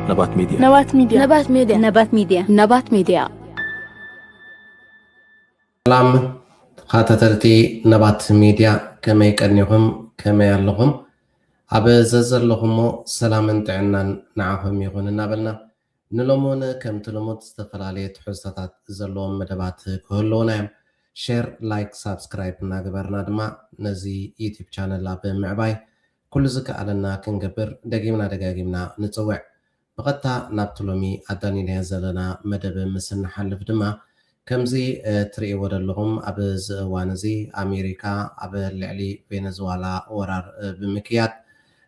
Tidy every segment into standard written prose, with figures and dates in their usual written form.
نبات ميديا نبات ميديا نبات ميديا نبات ميديا نبات ميديا سلام خاتتلتي نبات ميديا كما يكنيهم كما يالهم أبززر لهمو سلام انتعنا نعهم يغون نابلنا نلومون كم تلوموت استفلالية حسطات زلوم مدبات كهلونا شير لايك سابسكرايب ناقبرنا دما نزي يوتيوب channel لابن معباي كل زكا علنا كنقبر دقيمنا نتوع بغتا نابتلومي أداني لهزلنا مدب مسن حلف دما كمزي تري ودلهم أبز وانزي أمريكا أبل لعلي فنزويلا ورار بمكيات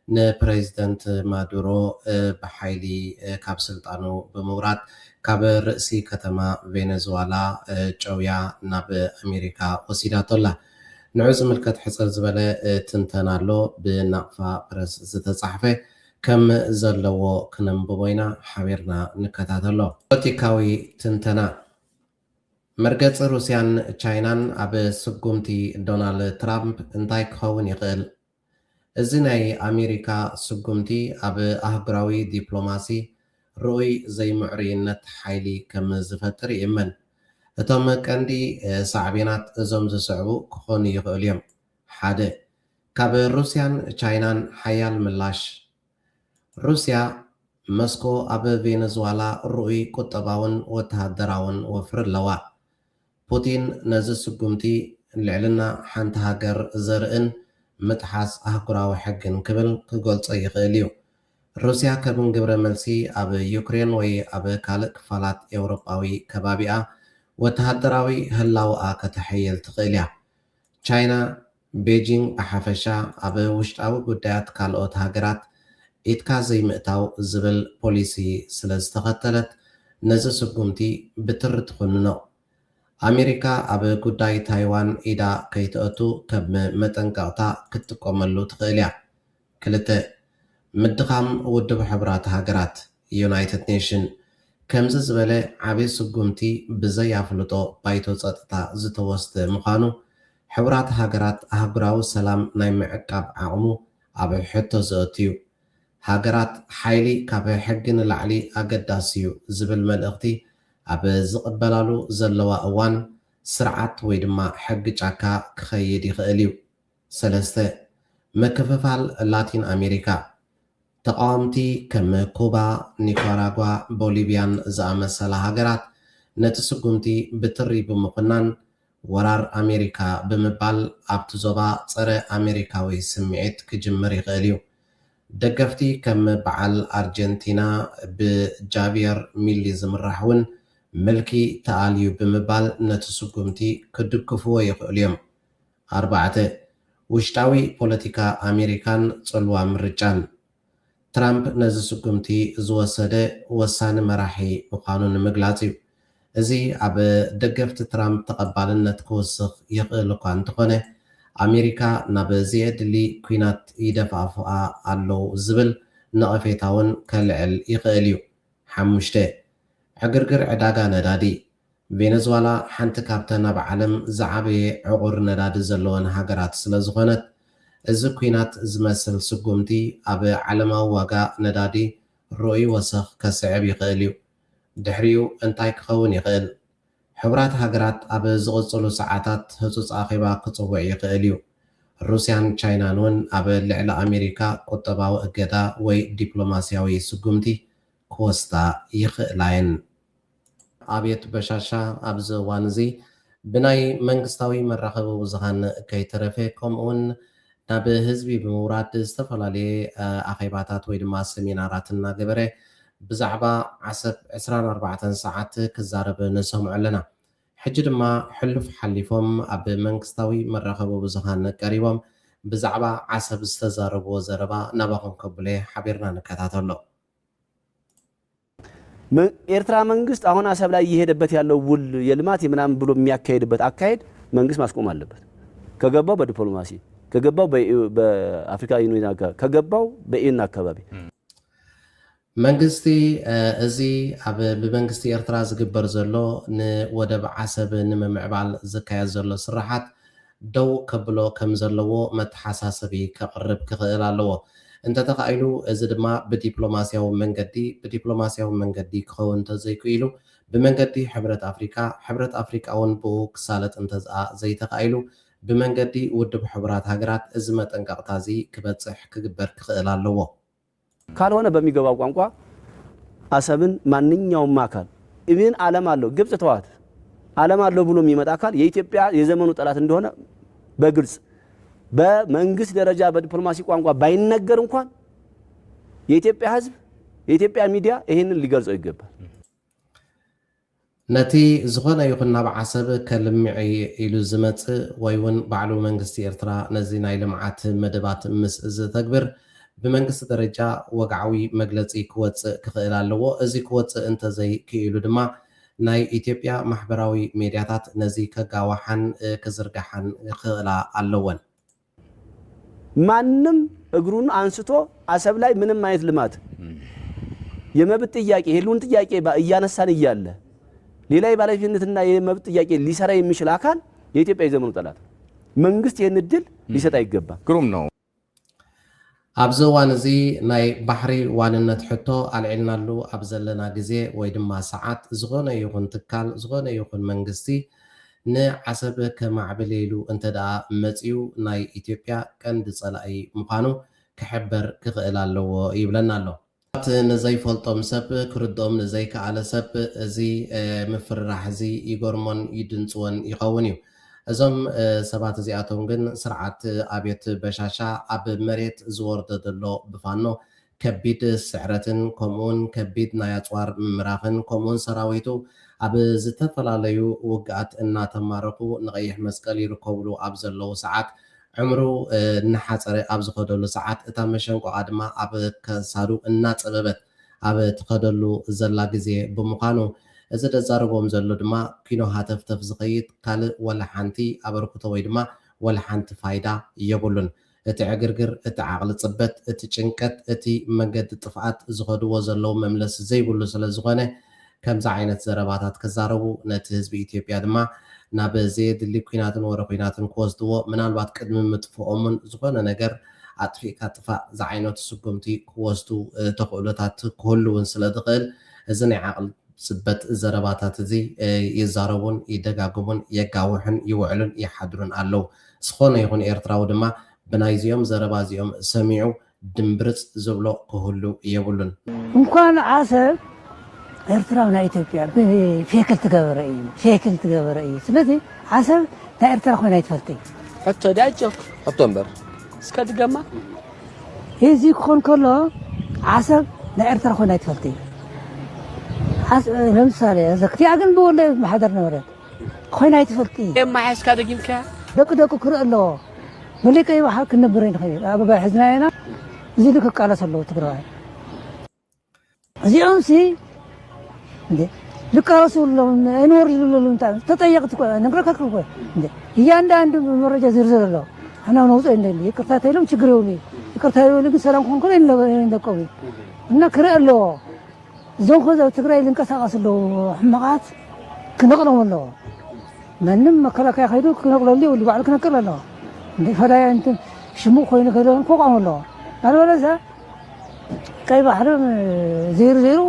نبريزيدنت مادورو بحيلي كاب سلطانو بمورات كاب رئيسي كتما فنزويلا جويا ناب أمريكا وسيداتولا نعوز ملكت حصر زبالة تنتنالو بنقفة برس زتصحفة كم زلو كنم بوينا حبيرنا نكتاتلو بوليتيكاوي تنتنا مرقص روسيان تشاينان أب سقومتي دونالد ترامب انتاي كون يقل ازناي أمريكا سقومتي أب أهقراوي ديبلوماسي روي زي معرينت حيلي كم زفتر يمن اتوم كاندي صعبينات ازوم زسعبو كون يقل يوم حادي كاب روسيان تشاينان حيال ملاش روسيا مسكو أب فنزويلا روي كتباون وتهدراون وفر اللواء بوتين نزل سقومتي لعلنا حانت هاجر زرقن متحاس أهقراو حقن كبل كقولت أي غاليو روسيا كبن قبر ملسي أب يوكرين وي أب كالك فالات أوروباوي كبابئة وتهدراوي هلاوء كتحيل تغيليا تشاينا بيجين أحفشا أب وشتاو قدات كالوت هاجرات إتكا زي مئتاو زبل بوليسي سلز تغتلت نزل سقومتي بترد خننو أمريكا أب قداي تايوان إدا كيتأتو كب متنقاطا كتقوملو تغيليا كلتا مدقام ودب حبرات هاجرات يونايتد نيشن كمز زبالة عبي سقومتي بزي عفلطو بايتو تساطتا زتوست مخانو حبرات هاجرات أهقراو سلام ناي معقاب عقمو أب حتو زأتيو هاجرات حيلي كاب حقن العلي أقداسيو زبل ملأختي أب زقبلالو زلوا أوان سرعات ويدما حق جاكا كخيد يخيليو سلسته مكففال لاتين أمريكا تقامتي كم كوبا نيكاراغوا بوليفيان زامسلا هاجرات نتسقمتي بتري بمقنان ورار أمريكا بمبال أبتزوبا صر أمريكاوي سمعت كجمر يخيليو دقفتي كم بعل أرجنتينا بجافير ميلي زمرحون ملكي تاليو بمبال نتسقمتي كدكفو يقوليهم أربعة وشتاوي بوليتيكا أمريكان صلوا مرجان ترامب نزسقمتي زوسده وسان مراحي مقانون مقلاتيو ازي عب دقفت ترامب تقبالنت كوسخ يقلقو انتخونه أمريكا نبزيد لي كوينات يدفعفوا علو زبل نقفيتاون كالعل يقليو حمشته عقرقر عداقا ندادي فنزويلا حانت كابتنا بعلم زعبي عقر نداد زلوان هاجرات سلزخونت إذ كوينات زمسل سقومتي أب علما واقا ندادي روي وسخ كسعب يقليو دحريو انتاي كخون يقل حبرات هاجرات أب زغصلو ساعاتات هزوز آخيبا كتصوع يقليو روسيان تشاينانون أب لعلا أمريكا قطباو اقدا وي ديبلوماسياوي سقومتي كوستا يقلاين أبيت بشاشا أبز وانزي بناي منغستاوي مراخبو وزغان كي ترفيكم اون ناب هزبي بموراد استفلالي أخيباتات ويدما سميناراتنا قبري بزعبا عسب 24 ساعات كزارب نسهم علنا حجر ما حلف حليفهم أب منغستاوي مراخبو وزغان قريبهم بزعبا عسب استزارب وزربا نباهم كبلي حبيرنا نكتاتلو ኤርትራ መንግስት አሁን አሰብ ላይ እየሄደበት ያለው ውል የልማት የምናምን ብሎ የሚያካሄድበት አካሄድ መንግስት ማስቆም አለበት። ከገባው በዲፕሎማሲ ከገባው በአፍሪካ ዩኒየን ከገባው በኢዩን አካባቢ መንግስቲ እዚ ኣብ ብመንግስቲ ኤርትራ ዝግበር ዘሎ ንወደብ ዓሰብ ንምምዕባል ዝካየድ ዘሎ ስራሓት ደው ከብሎ ከም ዘለዎ መተሓሳሰቢ ከቅርብ ክኽእል ኣለዎ انت تقايلو ازدما بدبلوماسياو منجدي كون تزيكيلو بمنجدي حبرت افريكا اون بوك سالت انتزا زي تقايلو بمنجدي ودب حبرات هاجرات ازمت انقاقتازي كبتصح كجبر كخيل اللو ካልሆነ በሚገባው ቋንቋ አሰብን ማንኛውም አካል ኢቭን ዓለም አለው ግብጽ ተዋት ዓለም አለው ብሎ የሚመጣ አካል የኢትዮጵያ የዘመኑ ጠላት እንደሆነ በግልጽ በመንግስት ደረጃ በዲፕሎማሲ ቋንቋ ባይነገር እንኳን የኢትዮጵያ ህዝብ የኢትዮጵያ ሚዲያ ይሄንን ሊገልጸው ይገባል። ነቲ ዝኾነ ይኹን ናብ ዓሰብ ከልምዕ ኢሉ ዝመጽ ወይውን ባዕሉ መንግስቲ ኤርትራ ነዚ ናይ ልምዓት መደባት ምስ ዝተግብር بمنجست درجة وقعوي مجلسي كوتس كخيل اللو أزي كوتس أنت زي كيلو دما ناي إثيوبيا محبراوي ميدياتات نزي كجاوحن كزرجحن خيل اللون ማንም እግሩን አንስቶ አሰብ ላይ ምንም ማየት ልማት የመብት ጥያቄ ሄሉን ጥያቄ እያነሳን እያለ ሌላ የባለፊነትና የመብት ጥያቄ ሊሰራ የሚችል አካል የኢትዮጵያ የዘመኑ ጠላት መንግስት ይሄን እድል ሊሰጣ ይገባል። ግሩም ነው። አብዘዋን እዚ ናይ ባህሪ ዋንነት ሕቶ አልዒልናሉ አብዘለና ግዜ ወይ ድማ ሰዓት ዝኾነ ይኹን ትካል ዝኾነ ይኹን መንግስቲ ንዓሰብ ከማዕብለሉ እንተዳ መጽዩ ናይ ኢትዮጵያ ቀንዲ ጸላኢ ምዃኑ ክሕበር ክኽእል ኣለዎ ይብለና ኣሎ። ንዘይፈልጦም ሰብ ክርድኦም ንዘይከኣለ ሰብ እዚ ምፍርራሕ እዚ ይገርሞን ይድንፅዎን ይኸውን እዩ። እዞም ሰባት እዚኣቶም ግን ስርዓት ኣብየት በሻሻ ኣብ መሬት ዝወርደ ዘሎ ብፋኖ ከቢድ ስዕረትን ከምኡውን ከቢድ ናይ ኣፅዋር ምምራኽን ከምኡውን ሰራዊቱ ኣብ ዝተፈላለዩ ውግኣት እናተማረኹ ንቀይሕ መስቀል ይርከብሉ ኣብ ዘለዉ ሰዓት ዕምሩ እናሓፀረ ኣብ ዝኸደሉ ሰዓት እታ መሸንቆቃ ድማ ኣብ ከሳዱ እናፀበበት ኣብ ትኸደሉ ዘላ ግዜ ብምዃኑ እዚ ደዛረቦም ዘሎ ድማ ኪኖ ሃተፍተፍ ዝኸይድ ካልእ ወላ ሓንቲ ኣበርክቶ ወይ ድማ ወላ ሓንቲ ፋይዳ የብሉን። እቲ ዕግርግር፣ እቲ ዓቕሊ ፅበት፣ እቲ ጭንቀት፣ እቲ መንገዲ ጥፍኣት ዝኸድዎ ዘለዉ መምለሲ ዘይብሉ ስለ ዝኾነ ከምዚ ዓይነት ዘረባታት ክዛረቡ ነቲ ህዝቢ ኢትዮጵያ ድማ ናብ ዘየድሊ ኩናትን ወረ ኩናትን ክወስድዎ ምናልባት ቅድሚ ምጥፍኦምን ዝኾነ ነገር ኣጥፊእካ ጥፋእ ዝዓይነቱ ስጉምቲ ክወስዱ ተኽእሎታት ክህልውን ስለ ዝኽእል እዚ ናይ ዓቕሊ ጽበት ዘረባታት እዚ ይዛረቡን ይደጋግሙን የጋውሕን ይውዕሉን ይሓድሩን ኣለው። ዝኾነ ይኹን ኤርትራዊ ድማ ብናይዚኦም ዘረባ እዚኦም ሰሚዑ ድንብርፅ ዝብሎ ክህሉ የብሉን። እንኳን ዓሰብ ኤርትራዊ ናይ ኢትዮጵያ ፌክል ትገበረ እዩ ስለዚ ዓሰብ ናይ ኤርትራ ኮይና ይትፈልጥ ሕቶ ዳጆክ ሕቶ እምበር እስከ ድገማ እዚ ክኾን ከሎ ዓሰብ ናይ ኤርትራ ኮይና ይትፈልጥ ለምሳሌ ዘክቲያ ግን ብወለ ማሕደር ነበረት ኮይና ይትፈልጥ የማሓስካ ደጊምካ ደቂ ክርኢ ኣለዎ መሊቀ ይባሃል ክነብረ ይንኽእል ኣብ ባይ ሕዝናየና እዚ ልክቃለስ ኣለዎ ትግራዋይ እዚኦም ሲ እንዴ ልቃለሱ አይኖር ይሉሉ ተጠየቅት ነግረካ እኮ እንዴ እያንዳንዱ መረጃ ዝርዝር አለው አና ነው ወጥ እንደለ ይቅርታ ታይሎም ችግር ይውል ይቅርታ ይውል ግን ሰላም ኮንኮ እንደቆም እና ክርኢ ኣለዎ ዞን ኸዛ ትግራይ ልንቀሳቀስ ኣለዎ ሕማቃት ክነቅሎም ኣለዎ ማንም መከላከያ ኸይዱ ክነቅለሉ ይውል ባዕሉ ክነቅል ኣለዎ እንዴ ፈዳያ እንትን ሽሙቅ ኮይኑ ከለውን ኮቋም ኣለዎ አልወለዛ ቀይ ባህርም ዜሮ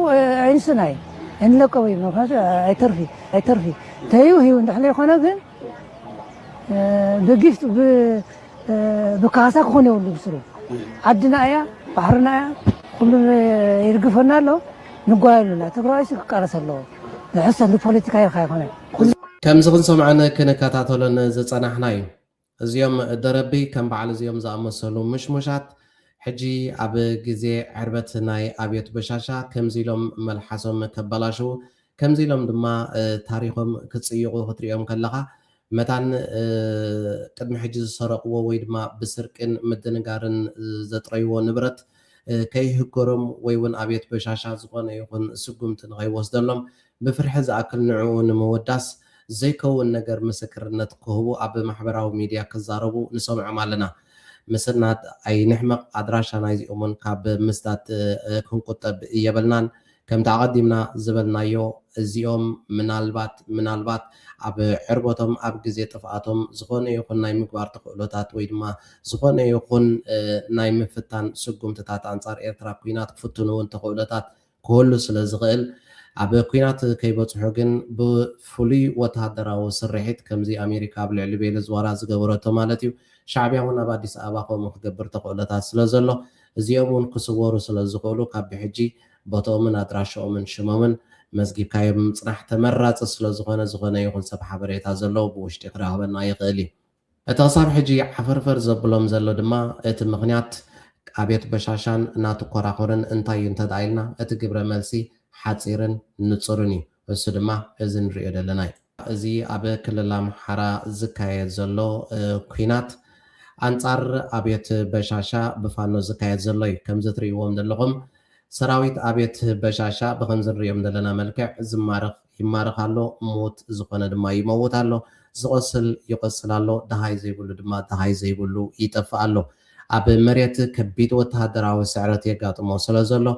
አይንስናይ እንለቀው ይመካት አይተርፊ ታዩ ይው እንደحله يخونه ግን በጊፍት በካሳ ኮነ ሁሉ ብስሩ አድናያ ባህርናያ ሁሉ ይርግፈናል ንጓይሉና ትግራይ ሲቃረሰለው ለሐሰን ፖለቲካ ይኸነ ከምዚ ክንሰምዓነ ክንከታተሎን ዘጸናሕና እዩ። እዚኦም ደረቢ ከም በዓል እዚኦም ዝኣመሰሉ ምሽሙሻት ሕጂ ኣብ ግዜ ዕርበት ናይ ኣብየት በሻሻ ከምዚ ኢሎም መልሓሶም ከበላሽው ከምዚ ኢሎም ድማ ታሪኾም ክፅይቑ ክትሪኦም ከለኻ መታን ቅድሚ ሕጂ ዝሰረቕዎ ወይ ድማ ብስርቅን ምድንጋርን ዘጥረይዎ ንብረት ከይህገሮም ወይ እውን ኣብየት በሻሻ ዝኾነ ይኹን ስጉምቲ ንኸይወስደሎም ብፍርሒ ዝኣክል ንዕኡ ንምውዳስ ዘይከውን ነገር ምስክርነት ክህቡ ኣብ ማሕበራዊ ሚድያ ክዛረቡ ንሰምዖም ኣለና። ምስናት ኣይንሕመቕ ኣድራሻ ናይዚኦምን ካብ ምስታት ክንቁጠብ የበልናን كم تقدمنا زبلنايو እዚኦም ምናልባት ኣብ ዕርቦቶም ኣብ ግዜ ጥፍኣቶም ዝኾነ ይኹን ናይ ምግባር ተኽእሎታት ወይ ድማ ዝኾነ ይኹን ናይ ምፍታን ስጉምትታት ኣንጻር ኤርትራ ኩናት ክፍትኑ እውን ተኽእሎታት ክህሉ ስለ ዝኽእል ኣብ ኩናት ከይበፅሑ ግን ብፍሉይ ወተሃደራዊ ስርሒት ከምዚ ኣሜሪካ ኣብ ልዕሊ ቬኔዙዌላ ዝገበረቶ ማለት እዩ ሻዕብያ እውን ኣብ ኣዲስ ኣበባ ከምኡ ክገብር ተኽእሎታት ስለ ዘሎ እዚኦም እውን ክስወሩ ስለ ዝኽእሉ ካብ ብሕጂ ቦቶምን ኣድራሻኦምን ሽሞምን መዝጊብካዮም ምፅናሕ ተመራፂ ስለ ዝኾነ ይኹን ሰብ ሓበሬታ ዘለዎ ብውሽጢ ክረኽበና ይኽእል እዩ እቲ ክሳብ ሕጂ ዓፈርፈር ዘብሎም ዘሎ ድማ እቲ ምክንያት ኣብየት በሻሻን እናተኮራኮርን እንታይ እዩ እንተዳኢልና እቲ ግብረ መልሲ ሓፂርን ንፁርን እዩ እሱ ድማ እዚ ንሪኦ ዘለና እዩ እዚ ኣብ ክልል ኣምሓራ ዝካየድ ዘሎ ኩናት ኣንጻር ኣብየት በሻሻ ብፋኖ ዝካየድ ዘሎ እዩ ከምዚ ትርእይዎም ዘለኹም ሰራዊት ኣብየት በሻሻ ብከምዚ ንሪኦም ዘለና መልክዕ ይማርኽ ኣሎ ሞት ዝኾነ ድማ ይመውት ኣሎ ዝቆስል ይቆስል ኣሎ ደሃይ ዘይብሉ ድማ ደሃይ ዘይብሉ ይጠፍእ ኣሎ ኣብ መሬት ከቢድ ወተሃደራዊ ስዕረት የጋጥሞ ስለ ዘሎ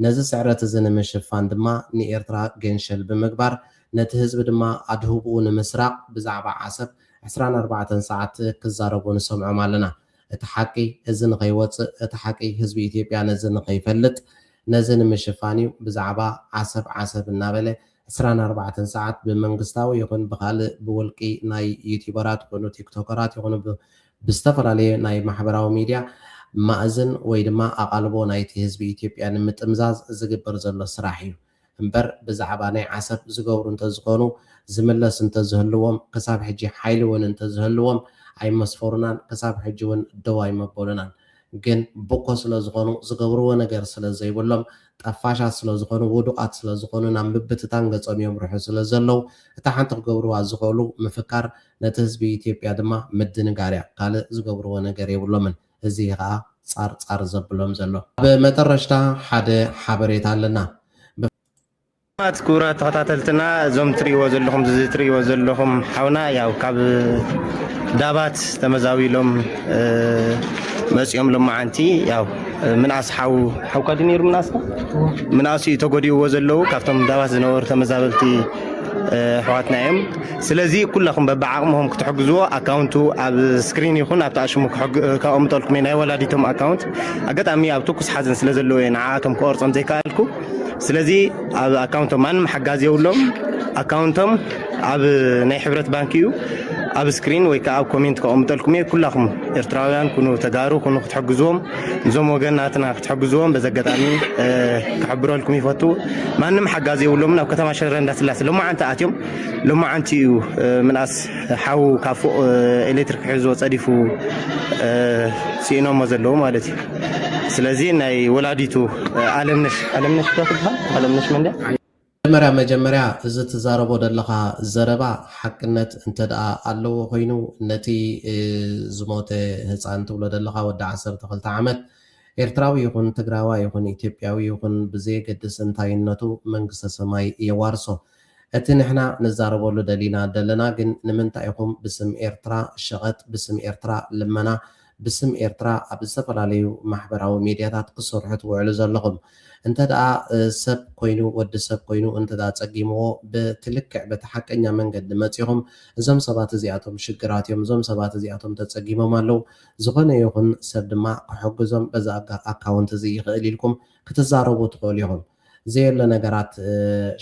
ነዚ ስዕረት እዚ ንምሽፋን ድማ ንኤርትራ ገንሸል ብምግባር ነቲ ህዝቢ ድማ ኣድህብኡ ንምስራቅ ብዛዕባ ዓሰብ 24 ሰዓት ክዛረቡ ንሰምዖም ኣለና እቲ ሓቂ እዚ ንኸይወፅእ እቲ ሓቂ ህዝቢ ኢትዮጵያ ነዚ ንኸይፈልጥ ነዚ ንምሽፋን እዩ ብዛዕባ ዓሰብ እናበለ 24 ሰዓት ብመንግስታዊ ይኹን ብካልእ ብውልቂ ናይ ዩቲዩበራት ይኹኑ ቲክቶከራት ይኹኑ ብዝተፈላለየ ናይ ማሕበራዊ ሚድያ ማእዝን ወይ ድማ ኣቓልቦ ናይቲ ህዝቢ ኢትዮጵያ ንምጥምዛዝ ዝግበር ዘሎ ስራሕ እዩ እምበር ብዛዕባ ናይ ዓሰብ ዝገብሩ እንተዝኾኑ ዝምለስ እንተዝህልዎም ክሳብ ሕጂ ሓይሊ እውን እንተዝህልዎም ኣይመስፈሩናን ክሳብ ሕጂ እውን ደው ኣይመበሉናን ግን ቦኮ ስለ ዝኾኑ ዝገብርዎ ነገር ስለ ዘይብሎም ጠፋሻት ስለ ዝኾኑ ውዱቃት ስለ ዝኾኑ ናብ ምብትታን ገጾም የምርሑ ስለ ዘለው እታ ሓንቲ ክገብርዋ ዝኽእሉ ምፍካር ነቲ ህዝቢ ኢትዮጵያ ድማ ምድንጋር እያ ካልእ ዝገብርዎ ነገር የብሎምን እዚ ከዓ ፃርፃር ዘብሎም ዘሎ ብመጨረሻ ሓደ ሓበሬታ ኣለና ክቡራት ተኸታተልትና እዞም ትሪእዎ ዘለኹም ሓውና ያው ካብ ዳባት ተመዛዊሎም መፅኦም ሎማዓንቲ ያው ምንኣስ ሓውካ ድ ነይሩ ምንኣስ እዩ ተጎዲእዎ ዘለው ካብቶም ዳባት ዝነበሩ ተመዛበልቲ ኣሕዋትና እዮም ስለዚ ኩላኹም በብዓቕምኹም ክትሕግዝዎ ኣካውንቱ ኣብ ስክሪን ይኹን ኣብቲ ኣሽሙ ከቕምጠልኩም ናይ ወላዲቶም ኣካውንት ኣጋጣሚ ኣብ ትኩስ ሓዘን ስለ ዘለዎ እየ ንዓኣቶም ክቆርፆም ዘይከኣልኩ ስለዚ ኣብ ኣካውንቶም ማንም ሓጋዝ የብሎም ኣካውንቶም ኣብ ናይ ሕብረት ባንኪ እዩ ኣብ ስክሪን ወይ ከዓ ኣብ ኮሜንት ከቕምጠልኩም እየ ኩላኹም ኤርትራውያን ኩኑ ተጋሩ ኩኑ ክትሕግዝዎም እዞም ወገናትና ክትሕግዝዎም በዚ ኣጋጣሚ ክሕብረልኩም ይፈቱ ማንም ሓጋዝ የብሎም ኣብ ከተማ ሽረ እንዳስላሴ ሎማዓንቲ ኣትዮም ሎማዓንቲ እዩ ምንኣስ ሓው ካብ ፎቅ ኤሌክትሪክ ሒዝዎ ፀዲፉ ሲኢኖሞ ዘለዉ ማለት እዩ ስለዚ ናይ ወላዲቱ ኣለምነሽ ትበሃል ኣለምነሽ መንድያ መጀመርያ እዚ ትዛረቦ ዘለኻ ዘረባ ሓቅነት እንተደኣ ኣለዎ ኮይኑ ነቲ ዝሞተ ህፃን ትብሎ ዘለኻ ወዲ 12 ዓመት ኤርትራዊ ይኹን ትግራዋይ ይኹን ኢትዮጵያዊ ይኹን ብዘየገድስ እንታይነቱ መንግስተ ሰማይ የዋርሶ እቲ ንሕና ንዛረበሉ ደሊና ዘለና ግን ንምንታይ ኢኹም ብስም ኤርትራ ሸቐጥ ብስም ኤርትራ ልመና ብስም ኤርትራ ኣብ ዝተፈላለዩ ማሕበራዊ ሚድያታት ክሰርሑ ትውዕሉ ዘለኹም እንተደኣ ሰብ ኮይኑ ወዲ ሰብ ኮይኑ እንተደኣ ፀጊምዎ ብትልክዕ በቲ ሓቀኛ መንገዲ መፂኹም እዞም ሰባት እዚኣቶም ሽግራት እዮም እዞም ሰባት እዚኣቶም ተፀጊሞም ኣለው ዝኾነ ይኹን ሰብ ድማ ክሕግዞም በዛ ኣካውንት እዚ ይኽእል ኢልኩም ክትዛረቡ ትኽእሉ ኢኹም ዘየለ ነገራት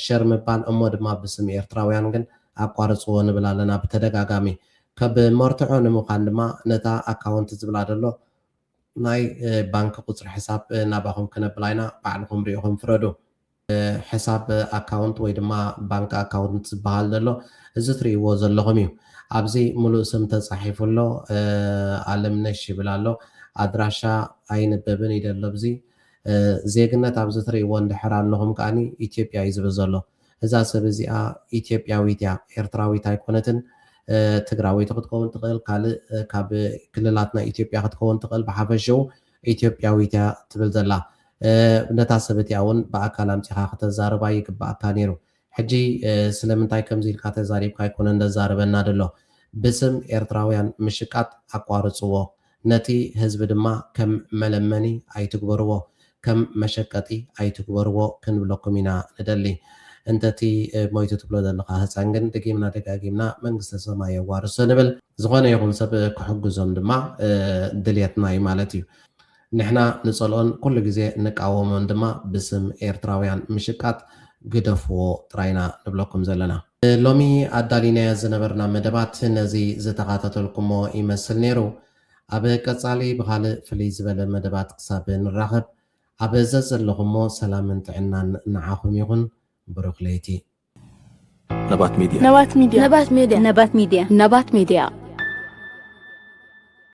ሸር ምባል እሞ ድማ ብስም ኤርትራውያን ግን ኣቋርፅዎ ንብል ኣለና ብተደጋጋሚ ካብ መርትዖ ንምዃን ድማ ነታ ኣካውንት ዝብላ ደሎ ናይ ባንክ ቁፅሪ ሕሳብ ናባኹም ክነብላ ኢና ባዕልኩም ሪኢኹም ፍረዱ ሕሳብ ኣካውንት ወይ ድማ ባንክ ኣካውንት ዝበሃል ዘሎ እዚ ትርእይዎ ዘለኹም እዩ ኣብዚ ሙሉእ ስም ተፃሒፉሎ ኣለምነሽ ይብል ኣሎ ኣድራሻ ኣይንበብን ይደሎ ብዚ ዜግነት ኣብዚ ትርእይዎ እንድሕር ኣለኹም ከዓኒ ኢትዮጵያ እዩ ዝብል ዘሎ እዛ ሰብ እዚኣ ኢትዮጵያዊት እያ ኤርትራዊት ኣይኮነትን ትግራዊት ክትከውን ትኽእል ካልእ ካብ ክልላትና ኢትዮጵያ ክትከውን ትኽእል ብሓፈሽኡ ኢትዮጵያዊት እያ ትብል ዘላ ነታ ሰበይታ እውን ብኣካል ኣምፂኻ ክተዛረባ ይግባእካ ነይሩ ሕጂ ስለምንታይ ከምዚ ኢልካ ተዛሪብካ ኣይኮነ እንደዛረበና ደሎ ብስም ኤርትራውያን ምሽቃጥ ኣቋርፅዎ ነቲ ህዝቢ ድማ ከም መለመኒ ኣይትግበርዎ ከም መሸቀጢ ኣይትግበርዎ ክንብለኩም ኢና ንደሊ እንተቲ ሞይቱ ትብሎ ዘለካ ህፃን ግን ደጊምና ደጋጊምና መንግስተ ሰማይ የዋርሶ ንብል ዝኾነ ይኹን ሰብ ክሕግዞም ድማ ድልየትና እዩ ማለት እዩ ንሕና ንፀልኦን ኩሉ ግዜ ንቃወሞን ድማ ብስም ኤርትራውያን ምሽቃጥ ግደፍዎ ጥራይና ንብለኩም ዘለና ሎሚ ኣዳሊናዮ ዝነበርና መደባት ነዚ ዝተኻተተልኩሞ ይመስል ነይሩ ኣብ ቀጻሊ ብካልእ ፍልይ ዝበለ መደባት ክሳብ ንራኸብ ኣብ ዘዘለኹሞ ሰላምን ጥዕናን ንዓኹም ይኹን ብሩክ ለይቲ نبات ميديا